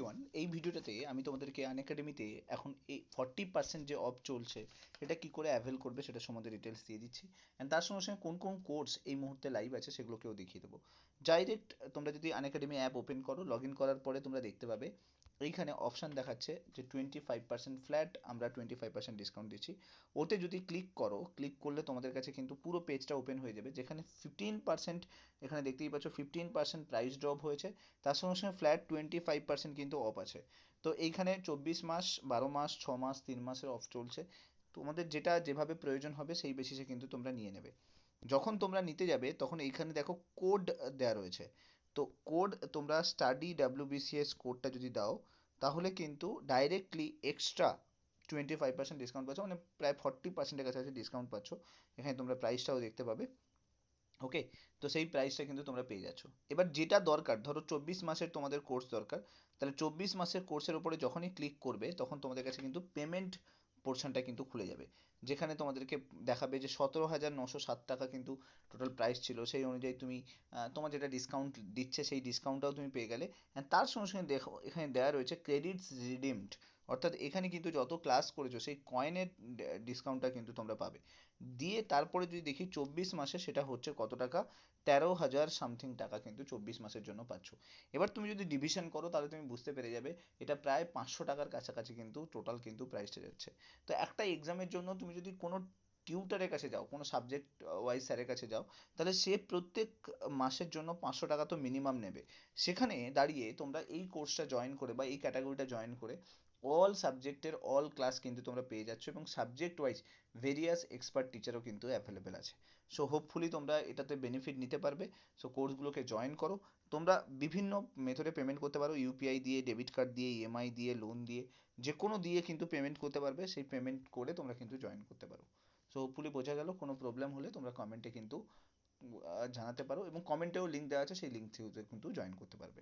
Everyone, এই ভিডিওটাতে আমি তোমাদেরকে আনএকাডেমিতে এখন এই 40% যে অফ চলছে এটা কি করে অ্যাভেল করবে সেটা সম্বন্ধে ডিটেলস দিয়ে দিচ্ছি। অ্যান্ড তার সঙ্গে সঙ্গে কোন কোন কোর্স এই মুহূর্তে লাইভ আছে সেগুলোকেও দেখিয়ে দেবো। ডাইরেক্ট তোমরা যদি আনএকাডেমি অ্যাপ ওপেন করো, লগ ইন করার পরে তোমরা দেখতে পাবে এইখানে অপশান দেখাচ্ছে যে 25% ফ্ল্যাট, আমরা 25% ডিসকাউন্ট দিচ্ছি। ওতে যদি ক্লিক করো, ক্লিক করলে তোমাদের কাছে কিন্তু পুরো পেজটা ওপেন হয়ে যাবে, যেখানে 15%, এখানে দেখতেই পাচ্ছ 15% প্রাইস ড্রপ হয়েছে। তার সঙ্গে সঙ্গে ফ্ল্যাট 25% কিন্তু অফ আছে। তো এইখানে 24 মাস, 12 মাস, 6 মাস, 3 মাসের অফ চলছে। তোমাদের যেটা যেভাবে প্রয়োজন হবে সেই বেসিসে কিন্তু তোমরা নিয়ে নেবে। যখন তোমরা নিতে যাবে তখন এইখানে দেখো কোড দেওয়া রয়েছে। তো কোড তোমরা স্টাডি WBCS কোডটা যদি দাও তাহলে কিন্তু ডাইরেক্টলি এক্সট্রা 25% ডিসকাউন্ট পাচ্ছ, মানে প্রায় 40%-এর কাছাকাছি ডিসকাউন্ট পাচ্ছ। এখানে তোমরা প্রাইসটাও দেখতে পাবে। ওকে, তো সেই প্রাইসটা কিন্তু তোমরা পেয়ে যাচ্ছ। এবার যেটা দরকার, ধরো 24 মাসের তোমাদের কোর্স দরকার, তাহলে 24 মাসের কোর্সের উপরে যখনই ক্লিক করবে তখন তোমাদের কাছে কিন্তু পেমেন্ট পোর্শনটা কিন্তু খুলে যাবে, যেখানে তোমাদেরকে দেখাবে যে 17,907 টাকা কিন্তু টোটাল প্রাইস ছিল। সেই অনুযায়ী তুমি তোমার যেটা ডিসকাউন্ট দিচ্ছে সেই ডিসকাউন্টটাও তুমি পেয়ে গেলে। অ্যান্ড তার সঙ্গে সঙ্গে দেখো এখানে দেওয়া রয়েছে ক্রেডিটস রিডিমড, অর্থাৎ এখানে কিন্তু যত ক্লাস করেছো সেই কয়েনের ডিসকাউন্টটা কিন্তু তোমরা পাবে। দিয়ে তারপরে যদি দেখি 24 মাসে সেটা হচ্ছে কত টাকা, 13,000 সামথিং টাকা কিন্তু 24 মাসের জন্য পাচ্ছ। এবার তুমি যদি ডিভিশন করো তাহলে তুমি বুঝতে পেরে যাবে এটা প্রায় 500 টাকার কাছাকাছি কিন্তু টোটাল কিন্তু প্রাইসটা যাচ্ছে। তো একটা এক্সামের জন্য তুমি যদি কোনো টিউটারের কাছে যাও, কোনো সাবজেক্ট ওয়াইজ স্যারের কাছে যাও, তাহলে সে প্রত্যেক মাসের জন্য 500 টাকা তো মিনিমাম নেবে। সেখানে দাঁড়িয়ে তোমরা এই কোর্সটা জয়েন করে বা এই ক্যাটাগরিটা জয়েন করে অল সাবজেক্টের অল ক্লাস কিন্তু তোমরা পেয়ে যাচ্ছ, এবং সাবজেক্ট ওয়াইজ ভেরিয়াস এক্সপার্ট টিচারও কিন্তু অ্যাভেলেবেল আছে। সো হোপফুলি তোমরা এটাতে বেনিফিট নিতে পারবে। সো কোর্সগুলোকে জয়েন করো। তোমরা বিভিন্ন মেথডে পেমেন্ট করতে পারো, ইউপিআই দিয়ে, ডেবিট কার্ড দিয়ে, ইএমআই দিয়ে, লোন দিয়ে, যে কোনো দিয়ে কিন্তু পেমেন্ট করতে পারবে। সেই পেমেন্ট করে তোমরা কিন্তু জয়েন করতে পারো। সো হোপফুলি বোঝা গেল। কোনো প্রবলেম হলে তোমরা কমেন্টে কিন্তু জানাতে পারো, এবং কমেন্টেও লিঙ্ক দেওয়া আছে, সেই লিঙ্ক থ্রুতে কিন্তু জয়েন করতে পারবে।